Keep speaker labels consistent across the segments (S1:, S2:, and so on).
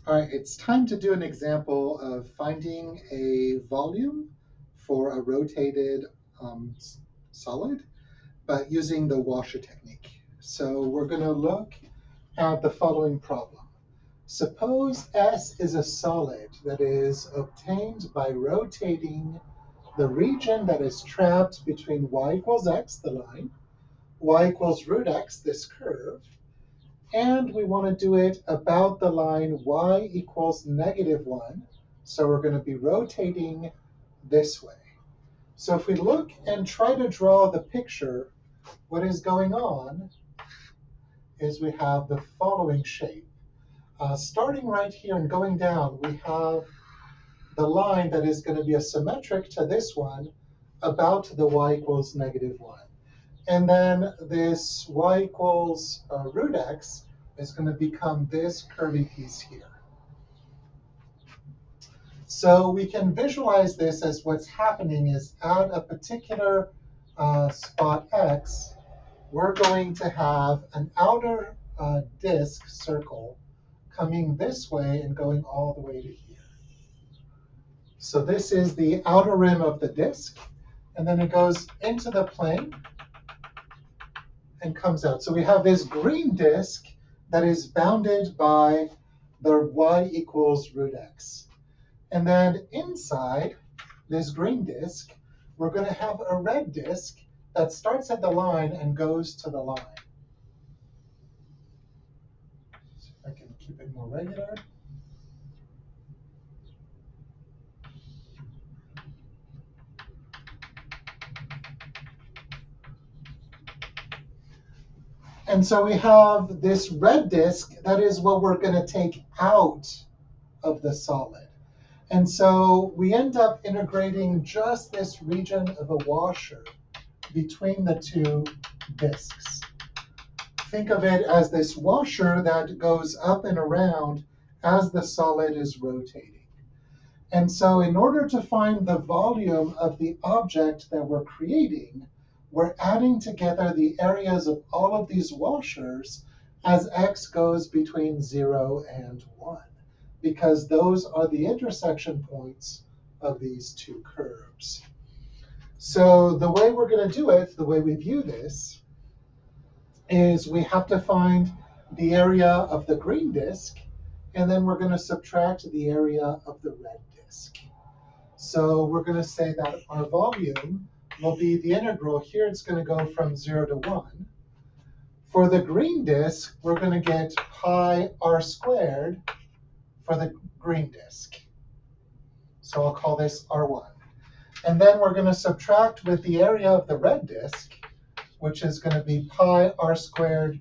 S1: All right, it's time to do an example of finding a volume for a rotated solid, but using the washer technique. So we're going to look at the following problem. Suppose S is a solid that is obtained by rotating the region that is trapped between y equals x, the line, y equals root x, this curve, and we want to do it about the line y equals -1. So we're going to be rotating this way. So if we look and try to draw the picture, what is going on is we have the following shape. Starting right here and going down, we have the line that is going to be a symmetric to this one about the y equals -1. And then this y equals root x is going to become this curvy piece here. So we can visualize this as what's happening is at a particular spot x, we're going to have an outer disk circle coming this way and going all the way to here. So this is the outer rim of the disk, and then it goes into the plane and comes out. So we have this green disk that is bounded by the y equals root x. And then inside this green disk, we're going to have a red disk that starts at the line and goes to the line. So if I can keep it more regular. And so we have this red disk, that is what we're going to take out of the solid. And so we end up integrating just this region of a washer between the two disks. Think of it as this washer that goes up and around as the solid is rotating. And so in order to find the volume of the object that we're creating, we're adding together the areas of all of these washers as x goes between 0 and 1, because those are the intersection points of these two curves. So the way we're going to do it, the way we view this, is we have to find the area of the green disk, and then we're going to subtract the area of the red disk. So we're going to say that our volume will be the integral. Here it's going to go from 0 to 1. For the green disk, we're going to get pi r squared for the green disk. So I'll call this R1. And then we're going to subtract with the area of the red disk, which is going to be pi r squared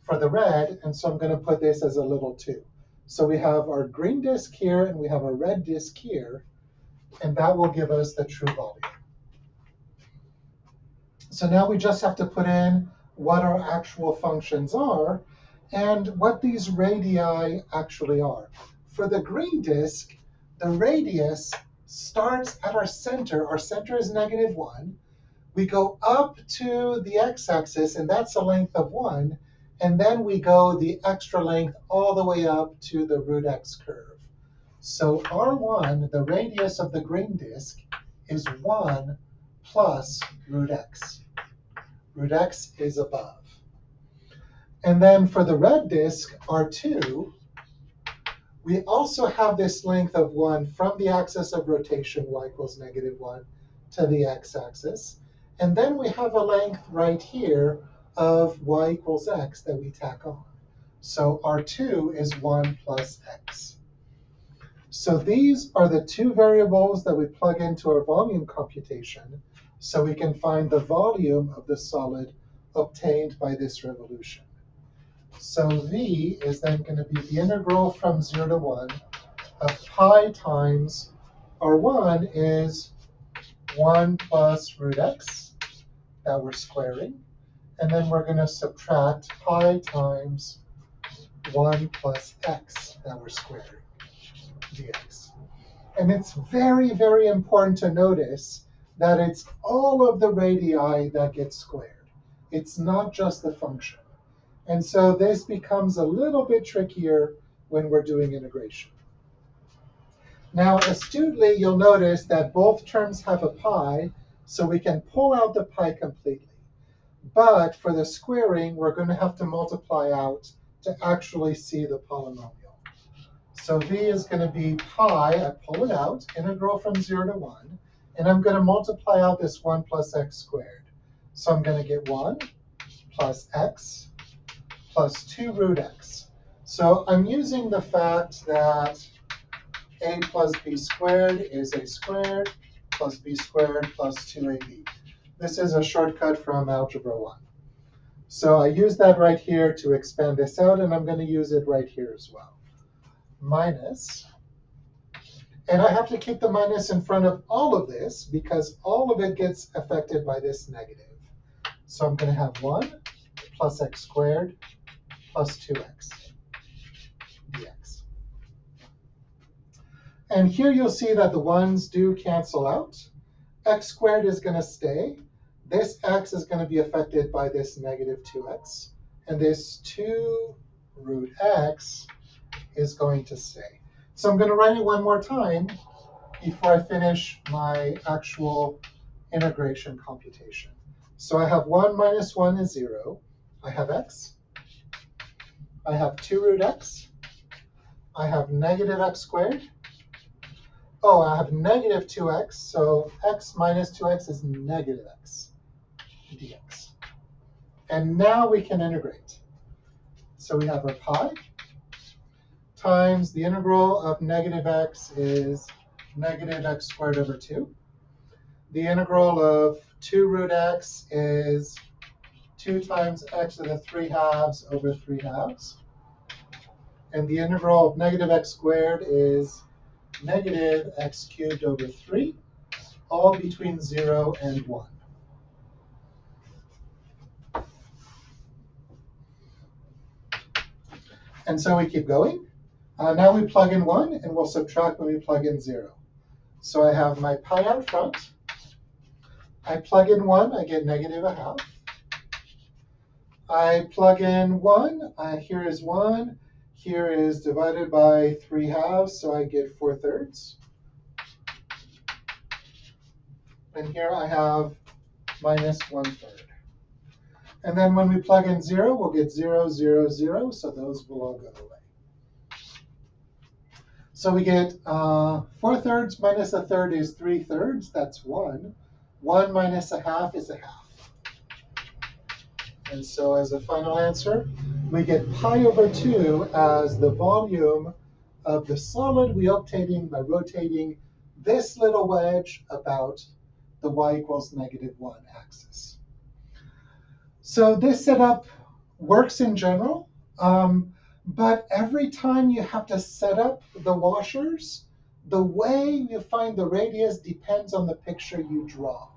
S1: for the red. And so I'm going to put this as a little 2. So we have our green disk here, and we have our red disk here. And that will give us the true volume. So now we just have to put in what our actual functions are and what these radii actually are. For the green disk, the radius starts at our center. Our center is -1. We go up to the x-axis, and that's a length of 1. And then we go the extra length all the way up to the root x curve. So R1, the radius of the green disk, is 1 plus root x. Root x is above. And then for the red disk, R2, we also have this length of 1 from the axis of rotation, y equals -1, to the x-axis. And then we have a length right here of y equals x that we tack on. So R2 is 1 plus x. So these are the two variables that we plug into our volume computation, so we can find the volume of the solid obtained by this revolution. So V is then going to be the integral from 0 to 1 of pi times R1 is 1 plus root x that we're squaring. And then we're going to subtract pi times 1 plus x that we're squaring, dx. And it's very, very important to notice that it's all of the radii that get squared. It's not just the function. And so this becomes a little bit trickier when we're doing integration. Now, astutely, you'll notice that both terms have a pi, so we can pull out the pi completely. But for the squaring, we're going to have to multiply out to actually see the polynomial. So v is going to be pi, I pull it out, integral from 0 to 1, and I'm going to multiply out this 1 plus x squared. So I'm going to get 1 plus x plus 2 root x. So I'm using the fact that a plus b squared is a squared plus b squared plus 2ab. This is a shortcut from Algebra 1. So I use that right here to expand this out, and I'm going to use it right here as well. Minus, and I have to keep the minus in front of all of this because all of it gets affected by this negative. So I'm going to have 1 plus x squared plus 2x dx. And here you'll see that the 1's do cancel out. X squared is going to stay. This x is going to be affected by this negative 2x. And this 2 root x is going to stay. So I'm going to write it one more time before I finish my actual integration computation. So I have 1 minus 1 is 0. I have x. I have 2 root x. I have negative x squared. Oh, I have negative 2x. So x minus 2x is negative x dx. And now we can integrate. So we have our pi times the integral of negative x is negative x squared over 2. The integral of 2 root x is 2 times x to the 3 halves over 3 halves. And the integral of negative x squared is negative x cubed over 3, all between 0 and 1. And so we keep going. Now we plug in 1, and we'll subtract when we plug in 0. So I have my pi out front. I plug in 1, I get negative a half. I plug in 1, here is 1. Here is divided by 3 halves, so I get 4/3. And here I have minus 1/3. And then when we plug in 0, we'll get 0, 0, 0, so those will all go away. So we get 4/3 minus 1/3 is 3/3, that's 1. 1 minus a half is a half. And so as a final answer, we get pi over 2 as the volume of the solid we obtained by rotating this little wedge about the y equals -1 axis. So this setup works in general, but every time you have to set up the washers, the way you find the radius depends on the picture you draw.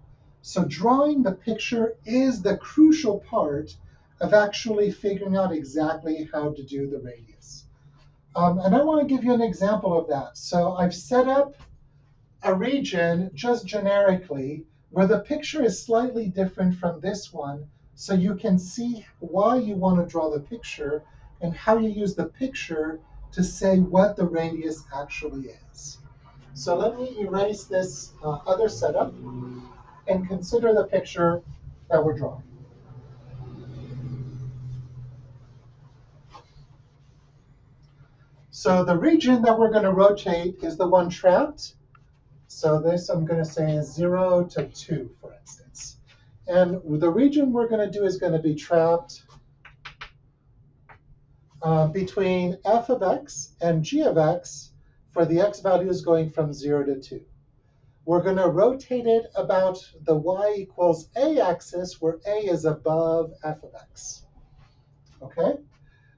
S1: So drawing the picture is the crucial part of actually figuring out exactly how to do the radius. And I want to give you an example of that. So I've set up a region just generically where the picture is slightly different from this one, so you can see why you want to draw the picture and how you use the picture to say what the radius actually is. So let me erase this other setup and consider the picture that we're drawing. So the region that we're going to rotate is the one trapped. So this I'm going to say is 0 to 2, for instance. And the region we're going to do is going to be trapped between f of x and g of x for the x values going from 0 to 2. We're going to rotate it about the y equals a axis, where a is above f of x. Okay?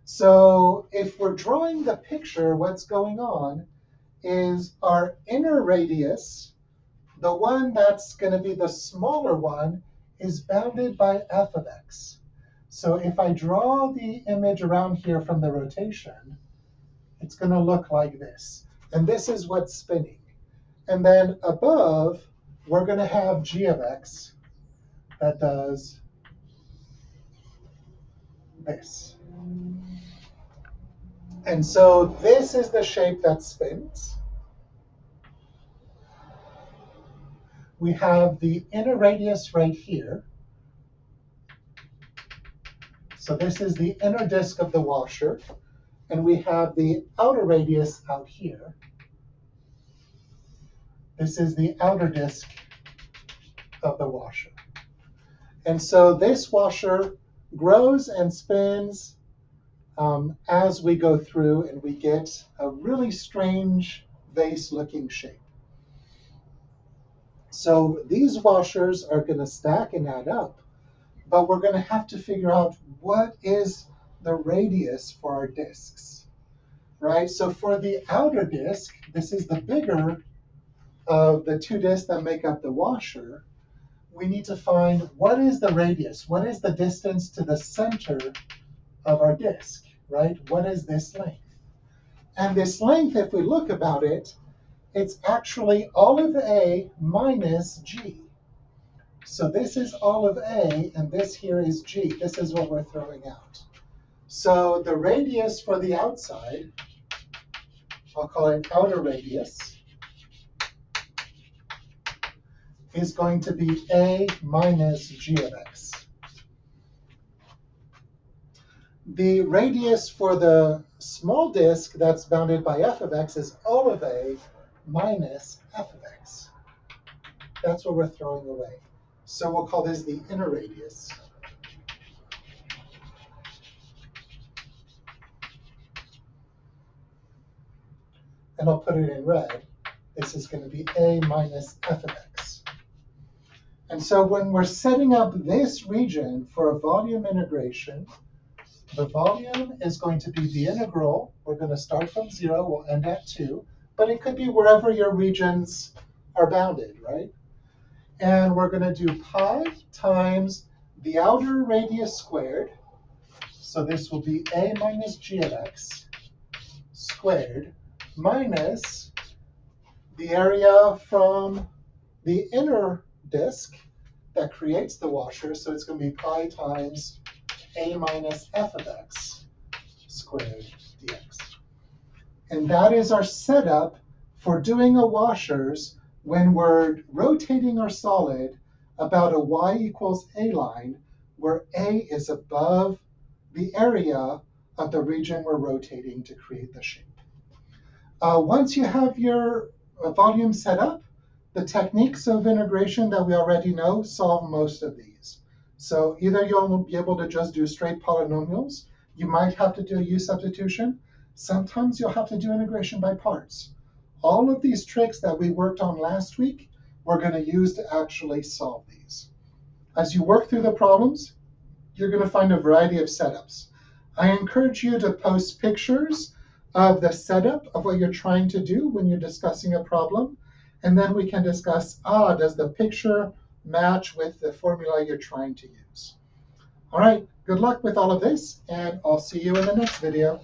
S1: So if we're drawing the picture, what's going on is our inner radius, the one that's going to be the smaller one, is bounded by f of x. So if I draw the image around here from the rotation, it's going to look like this. And this is what's spinning. And then above, we're going to have g of x that does this. And so this is the shape that spins. We have the inner radius right here. So this is the inner disk of the washer. And we have the outer radius out here. This is the outer disk of the washer. And so this washer grows and spins as we go through, and we get a really strange vase-looking shape. So these washers are going to stack and add up, but we're going to have to figure out what is the radius for our disks, right? So for the outer disk, this is the bigger of the two disks that make up the washer. We need to find what is the radius, what is the distance to the center of our disk, right? What is this length? And this length, if we look about it, it's actually all of A minus G. So this is all of A, and this here is G. This is what we're throwing out. So the radius for the outside, I'll call it outer radius, is going to be A minus G of X. The radius for the small disk that's bounded by f of x is all of A minus f of x. That's what we're throwing away. So we'll call this the inner radius. And I'll put it in red. This is going to be A minus f of x. And so when we're setting up this region for a volume integration, the volume is going to be the integral. We're going to start from 0, we'll end at 2, but it could be wherever your regions are bounded, right? And we're going to do pi times the outer radius squared. So this will be A minus G of x squared minus the area from the inner disk that creates the washer. So it's going to be pi times A minus f of x squared dx. And that is our setup for doing a washers when we're rotating our solid about a y equals a line, where a is above the area of the region we're rotating to create the shape. Once you have your volume set up, the techniques of integration that we already know solve most of these. So either you'll be able to just do straight polynomials, you might have to do a u substitution, sometimes you'll have to do integration by parts. All of these tricks that we worked on last week, we're going to use to actually solve these. As you work through the problems, you're going to find a variety of setups. I encourage you to post pictures of the setup of what you're trying to do when you're discussing a problem, and then we can discuss, does the picture match with the formula you're trying to use? All right, good luck with all of this, and I'll see you in the next video.